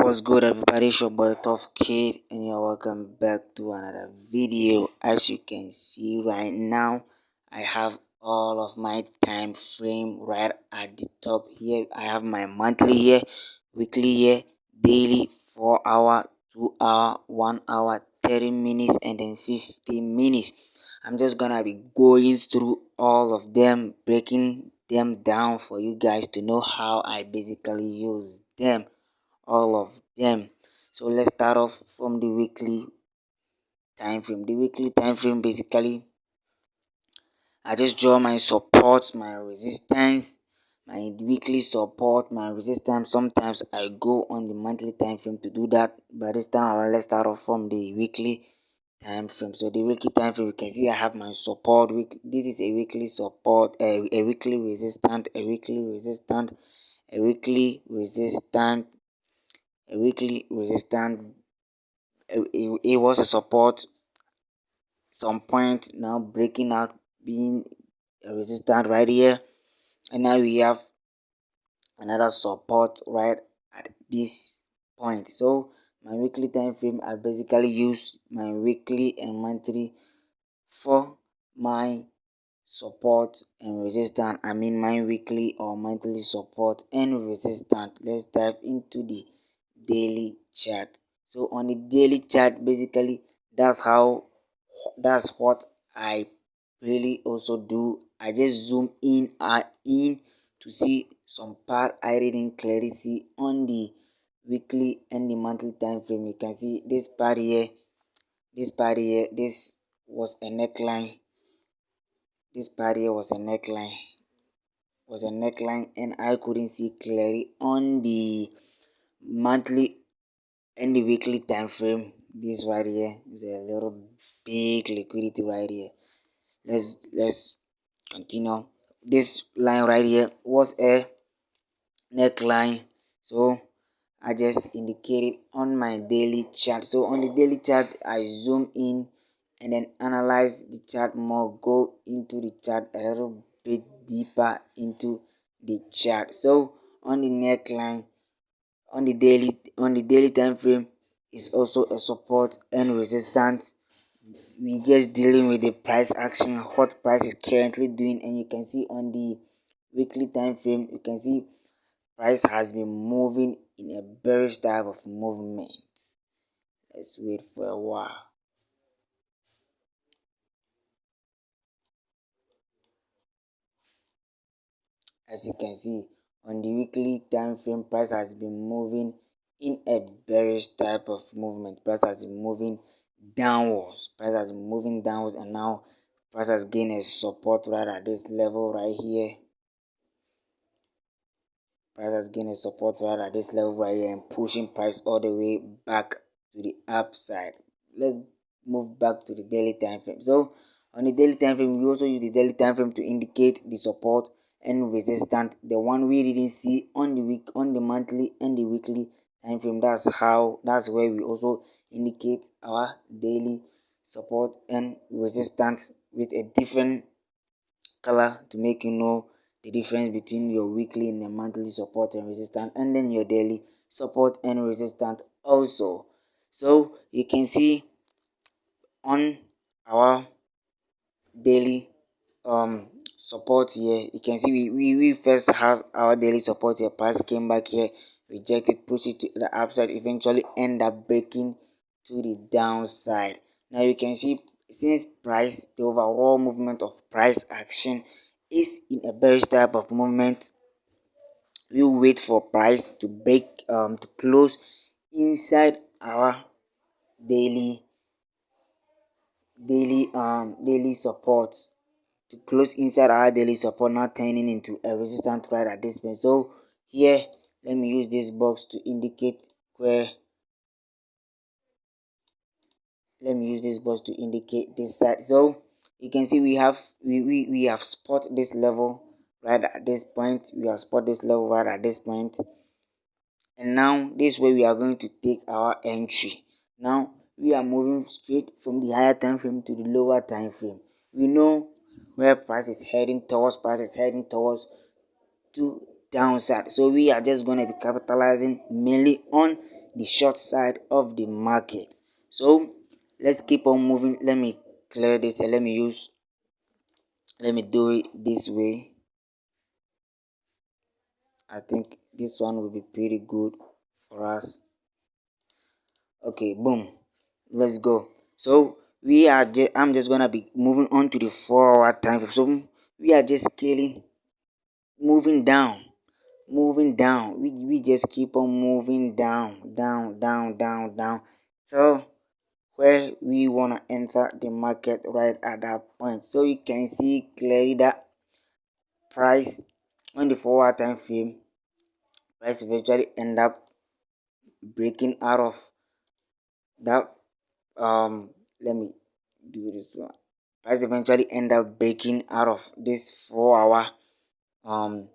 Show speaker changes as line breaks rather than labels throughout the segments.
What's good, everybody? It's your boy Tough Kid, and you're welcome back to another video. As you can see right now, I have all of my time frame right at the top here. I have my monthly here, weekly here, daily, 4 hour, 2 hour, 1 hour, 30 minutes, and then 15 minutes. I'm just gonna be going through all of them, breaking them down for you guys to know how I basically use them, all of them. So let's start off from the weekly time frame. The weekly time frame, basically, I just draw my support, my resistance, my weekly support, my resistance. Sometimes I go on the monthly time frame to do that, but this time let's start off from the weekly time frame. So the weekly time frame, you can see I have my support. This is a weekly support, a weekly resistance, a weekly resistance, a weekly resistance, a weekly resistance. It was a support, some point, now breaking out, being a resistance right here, and now we have another support right at this point. So my weekly time frame, I basically use my weekly and monthly for my support and resistance. I mean my weekly or monthly support and resistance. Let's dive into the daily chart. So on the daily chart, basically, that's what I really also do. I just zoom in to see some part I didn't clearly see on the weekly and the monthly time frame. You can see this part here, this was a neckline. This part here was a neckline, and I couldn't see clearly on the monthly and the weekly time frame. This right here is a little big liquidity right here. Let's continue. This line right here was a neckline, so I just indicated on my daily chart. So on the daily chart, I zoom in and then analyze the chart more, go into the chart a little bit deeper into the chart. So on the neckline, on the daily time frame, is also a support and resistance. We just dealing with the price action, what price is currently doing, and you can see on the weekly time frame, you can see price has been moving in a bearish type of movement. Let's wait for a while. As you can see on the weekly time frame, price has been moving in a bearish type of movement. Price has been moving downwards. And now price has gained a support right at this level right here. Price has gained a support right at this level right here and pushing price all the way back to the upside. Let's move back to the daily time frame. So on the daily time frame, we also use the daily time frame to indicate the support and resistance, the one we didn't see on the monthly and the weekly time frame. That's where we also indicate our daily support and resistance with a different color to make you know the difference between your weekly and your monthly support and resistance, and then your daily support and resistance also. So you can see on our daily support here, you can see we first have our daily support here. Price came back here, rejected, pushed it to the upside, eventually end up breaking to the downside. Now you can see, since price, the overall movement of price action is in a bearish type of movement, we wait for price to break to close inside our daily daily support, to close inside our daily support, not turning into a resistance right at this point. So here, let me use this box to indicate where this side. So you can see we have spot this level right at this point. And now this is where we are going to take our entry. Now we are moving straight from the higher time frame to the lower time frame. We know where price is heading towards. To downside. So we are just going to be capitalizing mainly on the short side of the market. So let's keep on moving. Let me clear this and let me do it this way. I think this one will be pretty good for us. Okay, boom, let's go. So I'm just gonna be moving on to the 4-hour time frame. So we are just scaling, moving down, we just keep on moving down. So where we want to enter the market right at that point. So you can see clearly that price on the 4-hour time frame, price eventually end up breaking out of that. Let me do this one. Price eventually end up breaking out of this 4-hour um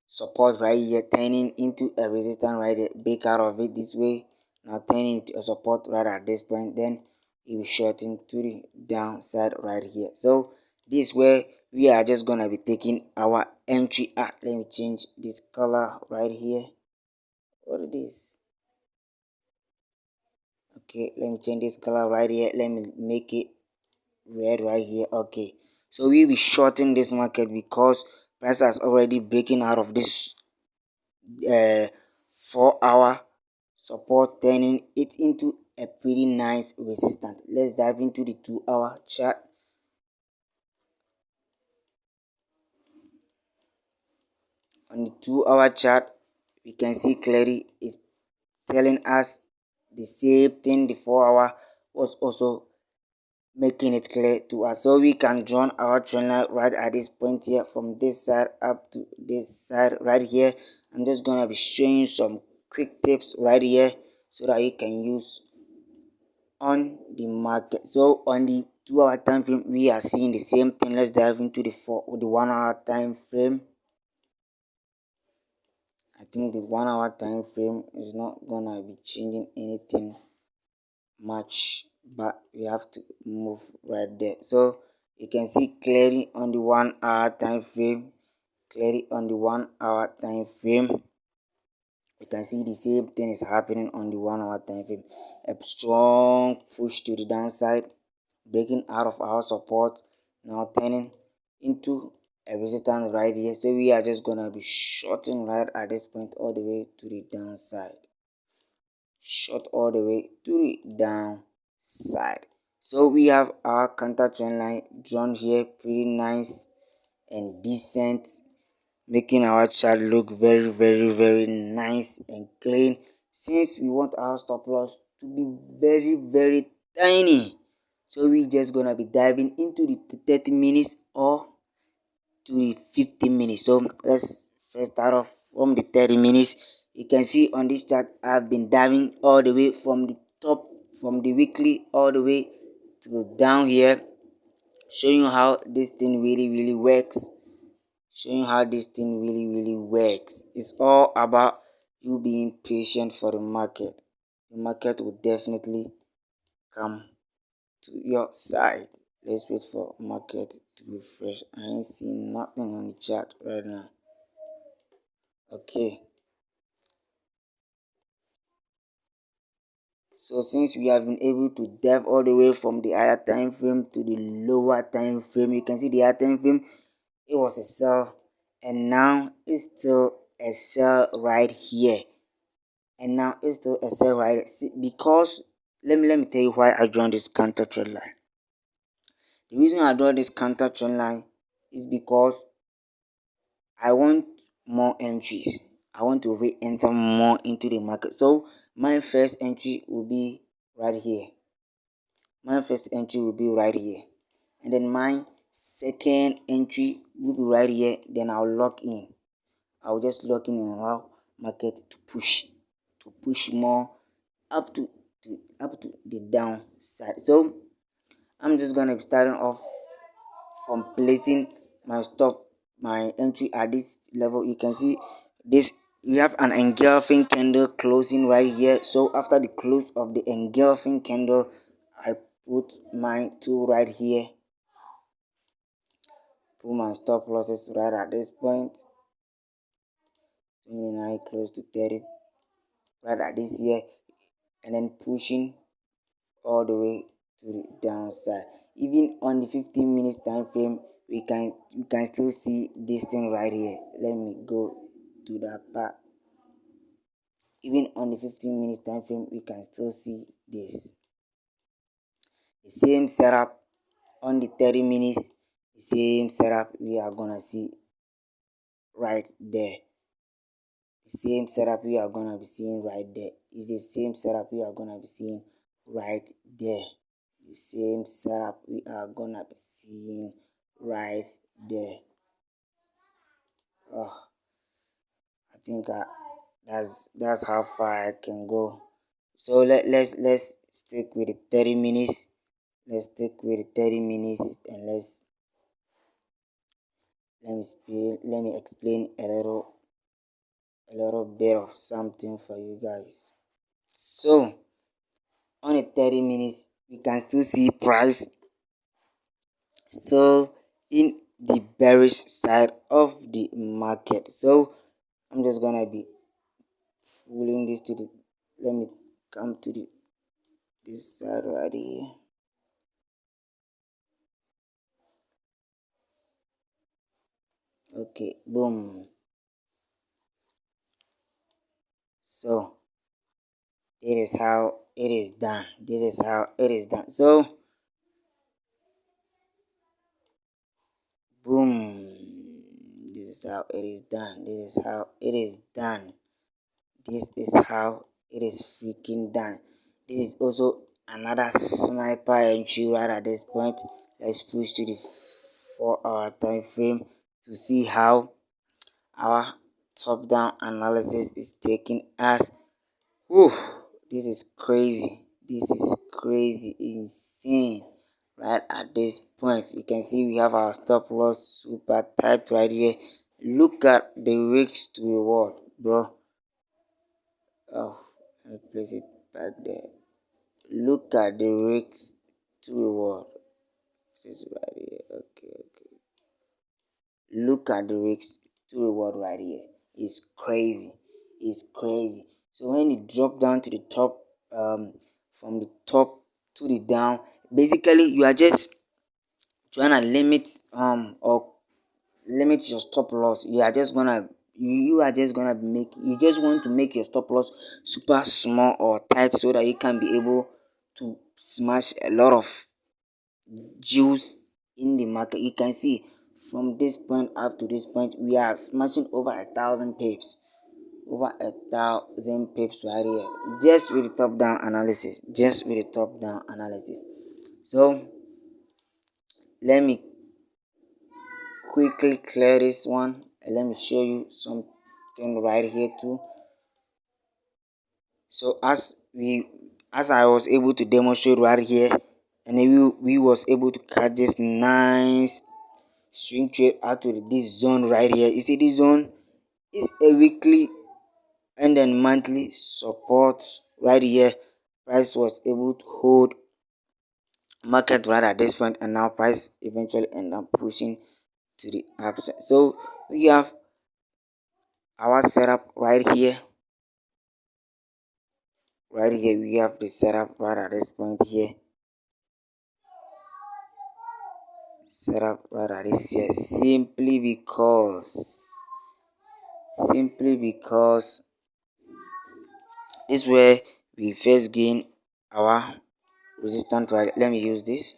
support right here, turning into a resistance right here, break out of it this way, now turning into a support right at this point, then it will shorten to the downside right here. So this way we are just gonna be taking our entry at. Let me change this color right here. What it is? Okay, let me change this color right here. Let me make it red right here. Okay, so we will shorten this market because price has already breaking out of this uh 4-hour support, turning it into a pretty nice resistance. Let's dive into the 2-hour chart. On the 2-hour chart, we can see clearly it's telling us the same thing the 4-hour was also making it clear to us. So we can join our trend line right at this point here, from this side up to this side right here. I'm just gonna be showing some quick tips right here so that you can use on the market. So on the 2-hour time frame, we are seeing the same thing. Let's dive into the 1-hour time frame. I think the 1-hour time frame is not gonna be changing anything much, but we have to move right there. So you can see clearly on the 1-hour time frame, you can see the same thing is happening on the 1-hour time frame. A strong push to the downside, breaking out of our support, now turning into a resistance right here. So we are just gonna be shorting right at this point all the way to the downside. Short all the way to the downside. So we have our counter trend line drawn here, pretty nice and decent, making our chart look very nice and clean, since we want our stop loss to be very tiny. So we just gonna be diving into the 30 minutes or to 15 minutes. So let's first start off from the 30 minutes. You can see on this chart I've been diving all the way from the top, from the weekly all the way to down here, showing you how this thing really works. It's all about you being patient for the market. The market will definitely come to your side. Let's wait for market to refresh. I ain't seeing nothing on the chart right now. Okay, so since we have been able to dive all the way from the higher time frame to the lower time frame, you can see the higher time frame, it was a sell, and now it's still a sell right here. Because let me tell you why I joined this counter trend line. The reason I joined this counter trend line is because I want more entries. I want to re-enter more into the market. So my first entry will be right here. And then my second entry will be right here. Then I'll lock in. I'll just lock in and allow market to push more up to the downside. So I'm just gonna be starting off from placing my entry at this level. You can see this, we have an engulfing candle closing right here. So after the close of the engulfing candle, I put my tool right here, put my stop losses right at this point, 29 close to 30 right at this here. and then pushing all the way to the downside. Even on the 15 minutes time frame, we can still see this thing right here. Let me go to that part. Even on the 15 minutes time frame, we can still see this. The same setup on the 30 minutes, the same setup we are gonna see right there. The same setup we are gonna be seeing right there is the same setup we are gonna be seeing right there. The same setup we are gonna be seeing right there. Oh, I think that's how far I can go. So let's stick with the 30 minutes. Let's stick with the 30 minutes and let me explain a little bit of something for you guys. So on the 30 minutes, we can still see price still in the bearish side of the market. So I'm just gonna be pulling this to the, let me come to this side right here. Okay, boom. So it is how it is done. This is how it is done. So boom. This is how it is done. This is how it is done. This is how it is freaking done. This is also another sniper entry right at this point. Let's push to the 4-hour time frame to see how our top down analysis is taking us. Whew, this is crazy. This is crazy, insane. Right at this point, you can see we have our stop loss super tight right here. Look at the risk to reward, bro. Oh, let me place it back there. Look at the risk to reward. This is right here. Okay. Look at the risk to reward right here. It's crazy. It's crazy. So when you drop down to the top, from the top to the down, basically you are just trying to or limit your stop loss. You are just gonna make you just want to make your stop loss super small or tight so that you can be able to smash a lot of juice in the market. You can see from this point up to this point we are smashing over 1,000 pips, over 1,000 pips right here, just with the top down analysis, so let me quickly clear this one and let me show you something right here too. So as I was able to demonstrate right here, and we was able to catch this nice swing trade out to this zone right here. You see, this zone is a weekly and then monthly support right here. Price was able to hold market right at this point, and now price eventually end up pushing to the upside. So we have our setup right here. We have the setup right at this point here. Setup right at this here, simply because this is where we first gain our resistance value. Let me use this.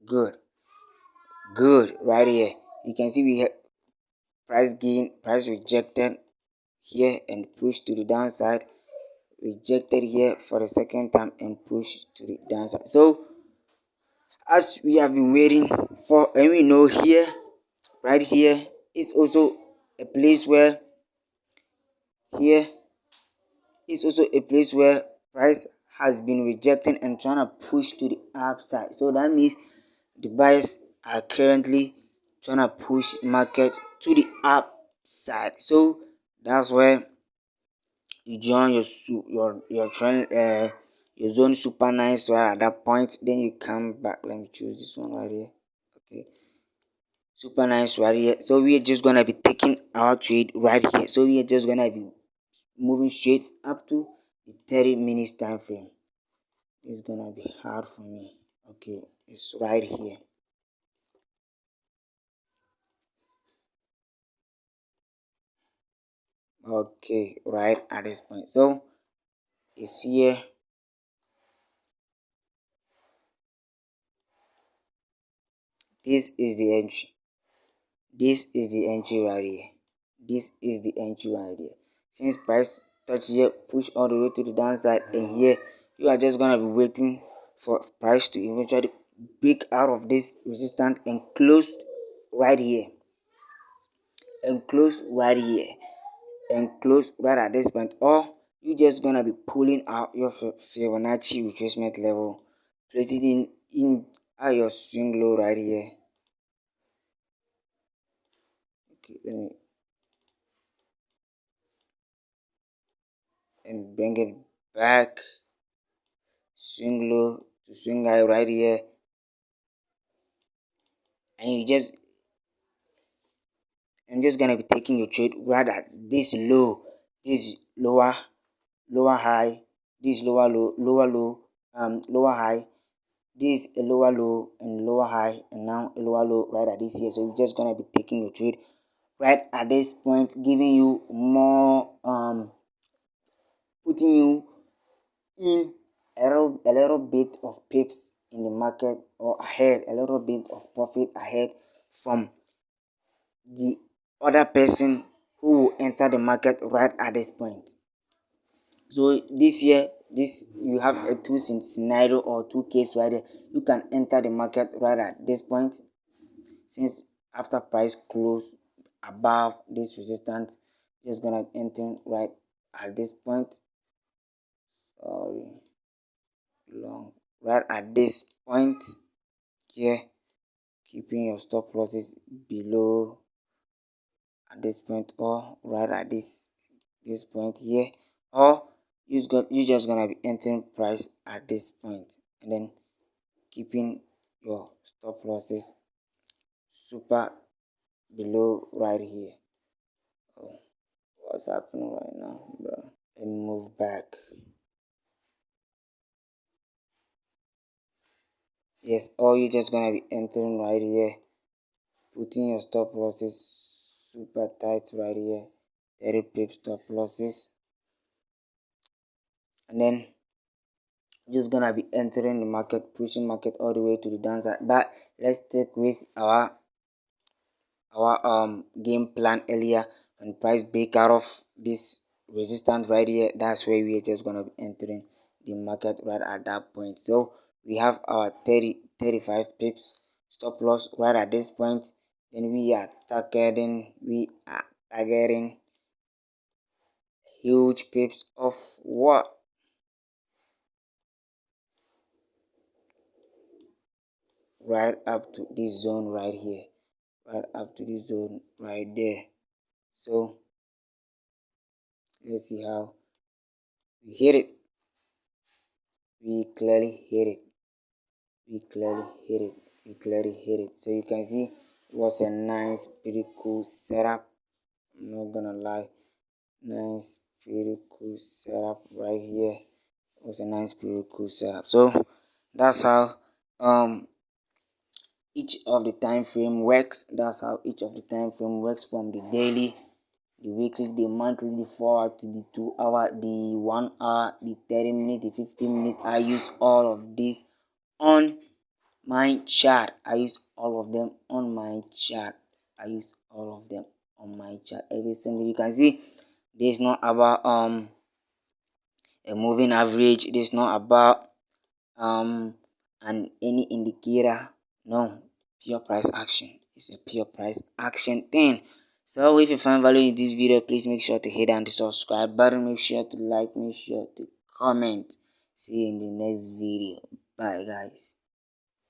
Good right here. You can see we have price gain, price rejected here and pushed to the downside, rejected here for the second time and pushed to the downside. So as we have been waiting for, and we know here, right here is also a place where here is also a place where price has been rejecting and trying to push to the upside. So that means the buyers are currently trying to push market to the upside. So that's where you join your trend your zone super nice right at that point. Then you come back. Let me choose this one right here. Okay. super nice right here. So we are just gonna be taking our trade right here. So we are just gonna be moving straight up to the 30 minutes time frame. It's gonna be hard for me. Okay, it's right here. Okay, right at this point. So it's here. This is the entry. This is the entry right here. This is the entry right here. Since price touch here, push all the way to the downside, and here you are just gonna be waiting for price to eventually break out of this resistance and close right here, and close right here, and close right at this point. Or you just gonna be pulling out your Fibonacci retracement level, place it in at your swing low right here. Okay, let me and bring it back, swing low to swing high right here, and I'm just gonna be taking your trade right at this low, this lower high, this lower low, lower high, this a lower low and lower high, and now a lower low right at this here. So we're just gonna be taking your trade right at this point, giving you more putting you in a little bit of pips in the market, or ahead, a little bit of profit ahead from the other person who will enter the market right at this point. So this year, this you have a two scenario or two case right there. You can enter the market right at this point, since after price close above this resistance, just gonna enter right at this point. Sorry, long right at this point here, keeping your stop losses below at this point, or right at this point here, or you just gonna be entering price at this point, and then keeping your stop losses super below right here. Oh, what's happening right now, bro? Let me move back. Yes, or you just gonna be entering right here, putting your stop losses super tight right here, 30 pip stop losses, and then just gonna be entering the market, pushing market all the way to the downside. But let's stick with our game plan earlier. When price break out of this resistance right here, that's where we are just gonna be entering the market right at that point. So we have our 35 pips stop loss right at this point. Then we are targeting huge pips of what, right up to this zone right here, right up to this zone right there. So let's see how we hit it. We clearly hit it. We clearly hit it. We clearly hit it. So you can see it was a nice, pretty cool setup. I'm not gonna lie. Nice, pretty cool setup right here. It was a nice, pretty cool setup. So that's how each of the time frame works. That's how each of the time frame works, from the daily, the weekly, the monthly, the 4 hour to the 2 hour, the 1 hour, the 30 minutes, the 15 minutes. I use all of these on my chart. I use all of them on my chart. I use all of them on my chart. Every single, you can see this is not about a moving average. This is not about and any indicator. No, pure price action. It's a pure price action thing. So if you find value in this video, please make sure to hit down the subscribe button. Make sure to like, make sure to comment. See you in the next video. Bye guys.